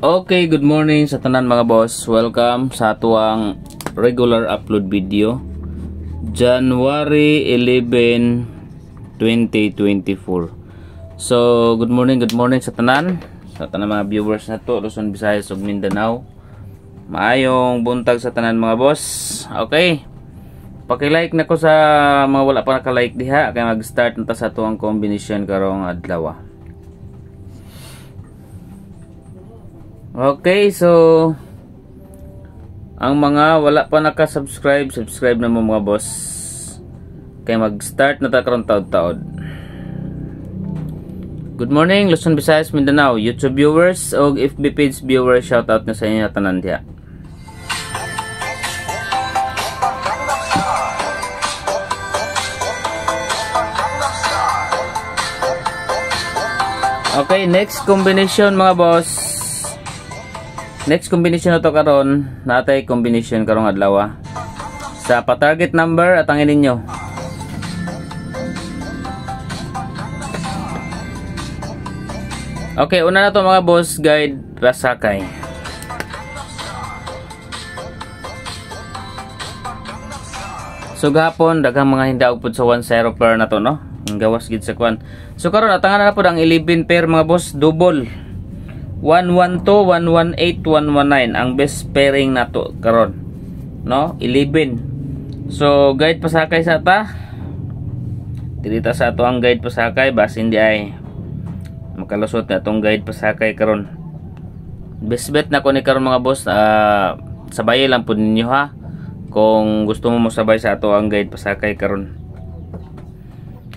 Okay, good morning sa tanan mga boss. Welcome sa atuang regular upload video. January 11, 2024. So, good morning sa tanan. Sa tanan mga viewers na to, Luzon, Visayas ug Mindanao. Maayong buntag sa tanan mga boss. Okay. Paki-like na ko sa mga wala pa naka-like diha kay mag-start na ta sa atuang combination karong adlaw. Okay, so ang mga wala pa naka-subscribe, subscribe na mo mga boss. Kay mag-start na ta karon taud-taud. Good morning Luzon, Visayas, Mindanao, YouTube viewers og FB page viewers, shout out na sa inyo tanan diha. Okay, next combination mga boss. Next combination na to karon, natay combination karong adlaw. Sa pa-target number atangin ninyo. Okay, una na to mga boss, guide pasakay. So gahapon daghang mga hindaog pud sa 1-0 pair na to, no? Ang gawas gid sa kwan. So karon atangan na pud ang 11 pair mga boss, double. 112, 118, 119 ang best pairing na to karon, no? 11. So guide pasakay sa ta. Dirita sa ato ang guide pasakay basin di ay makalusot na tong guide pasakay karon. Best bet na ko ni karon mga boss. Sabay lang pud ninyo ha kung gusto mo sabay sa ato ang guide pasakay karon.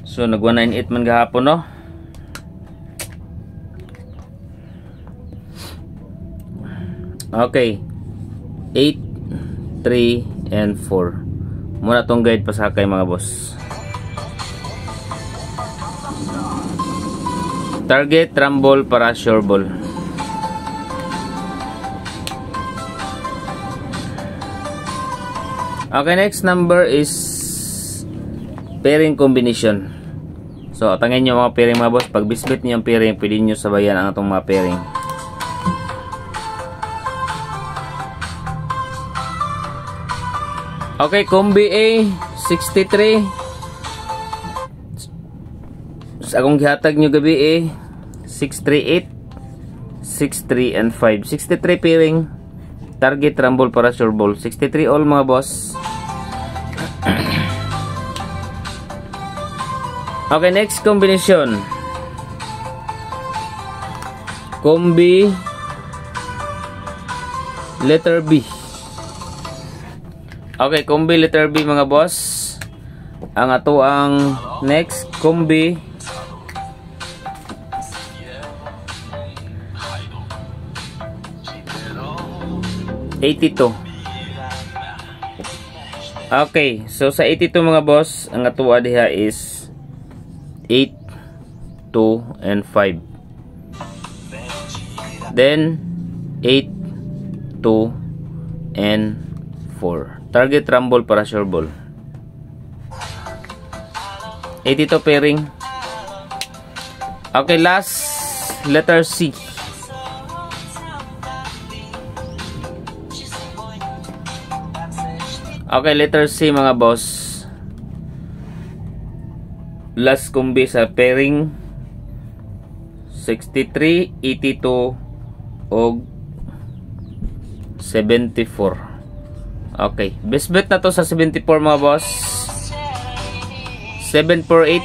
So nag 198 man gahapon, no? Okay, 8, 3, and 4. Muna tong guide pasakay mga boss. Target, rumble, para sure ball. Okay, next number is pairing combination. So, atangin nyo mga pairing mga boss. Pag bisbit nyo yung pairing, pwede nyo sabayan ang itong mga pairing. Okay, combi A 63. Akong gihatag nyo gabi A 638, 63 and 5. 63 pairing, target, rumble, para sure ball. 63 all mga boss. Okay, next combination. Combi letter B. Okay, combi letter B mga boss. Ang ato ang next combi #82. Okay, so sa 82 mga boss, ang ato diha is 8, 2, and 5. Then 8, 2, and 4. Target, rumble, para sure ball. 82 pairing. Okay, last letter C. Okay, letter C mga boss. Last combi sa pairing 63, 82 og 74. Okay, best bet na to sa 74 mga boss. 748.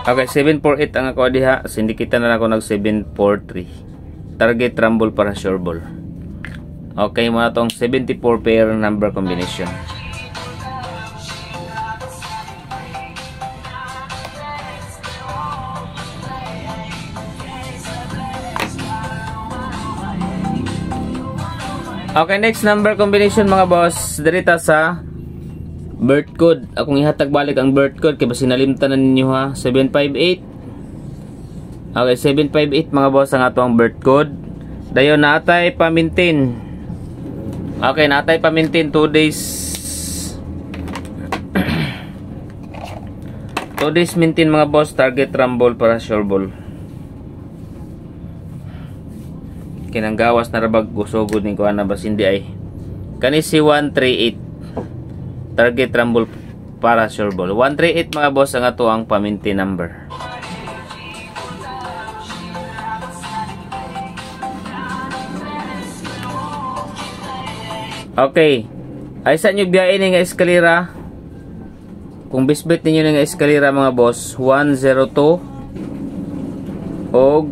Okay, 748 ang ako diha. Sindikita na ako nag 743. Target, rumble, para sure ball. Okay, mga tong 74 pair number combination. Okay, next number combination mga boss. Dirita sa birth code. Akong ihatag balik ang birth code kay basi nalimtanan ninyo ha. 758. Okay, 758 mga boss ang ato ang birth code. Dayon natay pa-maintain. Okay, natay pa-maintain 2 days 2 days maintain mga boss, target rumble para sure ball. Kinanggawas na rabag gusogod ni kuha na bas hindi ay. Kani si 138. Target rumble para sure ball. 138 mga boss ang ato ang paminti number. Okay. Ay sa nyo biyain nga eskalera. Kung bisbit ninyo nga eskalera mga boss, 102 og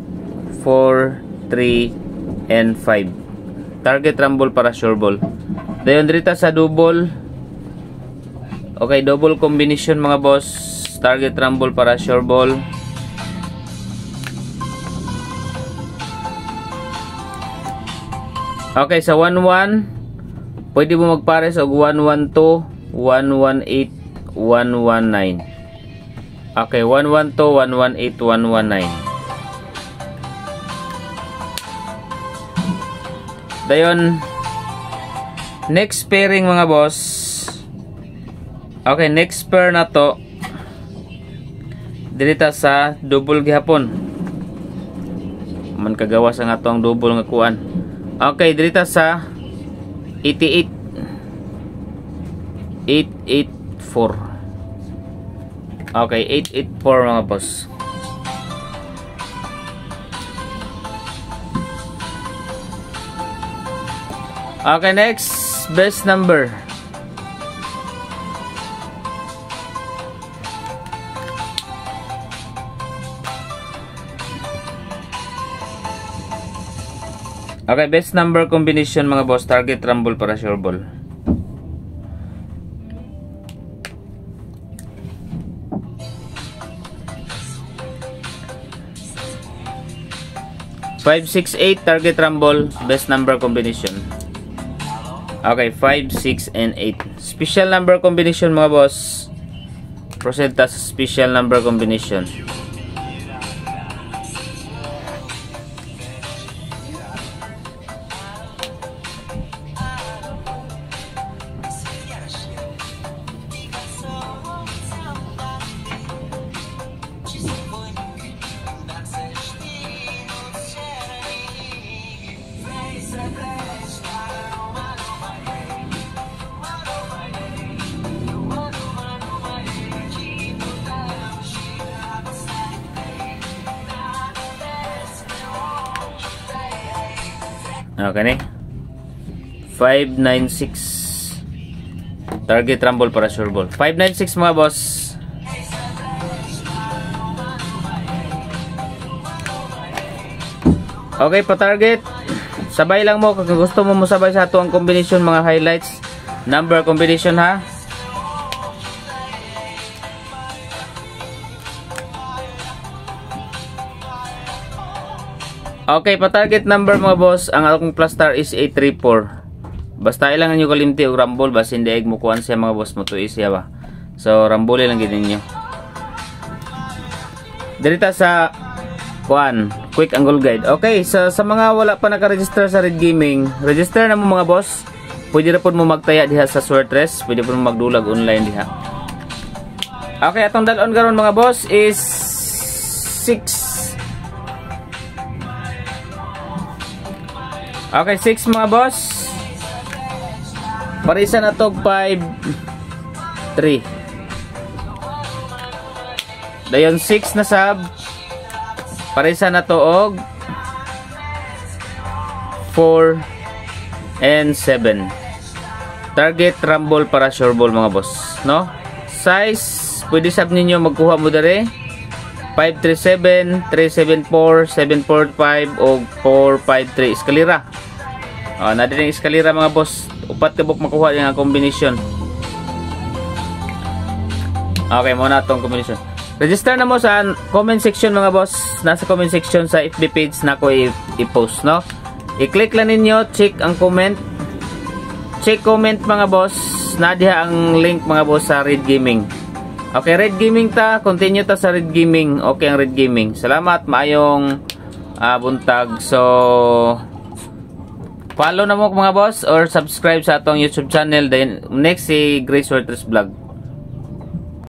4, 3 and 5. Target rumble para sure ball. Dayon drita sa double. Okay, double combination mga boss. Target rumble para sure ball. Okay, sa 1-1 pwede mo magpares og 112, 118, 119. Okay, 112, 118, 119. Dayon next pairing mga boss. Okay, next pair na to dirita sa double gihapon. Man kagawas ang atong double nga kuan. Okay, dirita sa 88 884. Okay, 884 mga boss. Okay, next best number. Okay, best number combination mga boss, target rumble para sure ball. Five, 6, 8 target rumble, best number combination. Okay, 5, 6 and 8. Special number combination mga boss. Proceed ta sa special number combination. Okay, 596 target rumble para sure ball. 596 mga boss. Okay, pa target sabay lang mo kung gusto mo sabay sa ato ang combination, mga highlights number combination ha. Okay, pa-target number mga boss, ang akong plus star is 834. Basta ilangan nyo kalimti o rumble, basta hindi ay mukuhan siya mga boss mo to isya ba. So, rumble lang ginin nyo. Dirita sa kuan, quick angle guide. Okay, sa mga wala pa naka-register sa Red Gaming, register na mo mga boss. Pwede na po mo magtaya diha sa Swertres, pwede po mo magdulag online diha. Okay, atong dalon karon mga boss is 6. Okay, 6 mga boss. Parisa na to 5 3. Dayon 6 na sub. Parisa na to og 4 and 7. Target rumble para sure ball mga boss, no? Size pwede sub ninyo magkuha mo dere 537, 374, 745 o 453 eskalera. Na din eskalera mga boss. Upat ka buk makuha yung combination. Okay, muna itong combination. Register na mo sa comment section mga boss. Nasa comment section sa FB page na ko i-post, no? I-click lang ninyo, check ang comment. Check comment mga boss. Nadiha ang link mga boss sa Red Gaming. Okay, Red Gaming ta. Continue ta sa Red Gaming. Okay ang Red Gaming. Salamat, maayong buntag. So, follow na mo mga boss or subscribe sa atong YouTube channel. Then, next si Grace Swertres Vlog.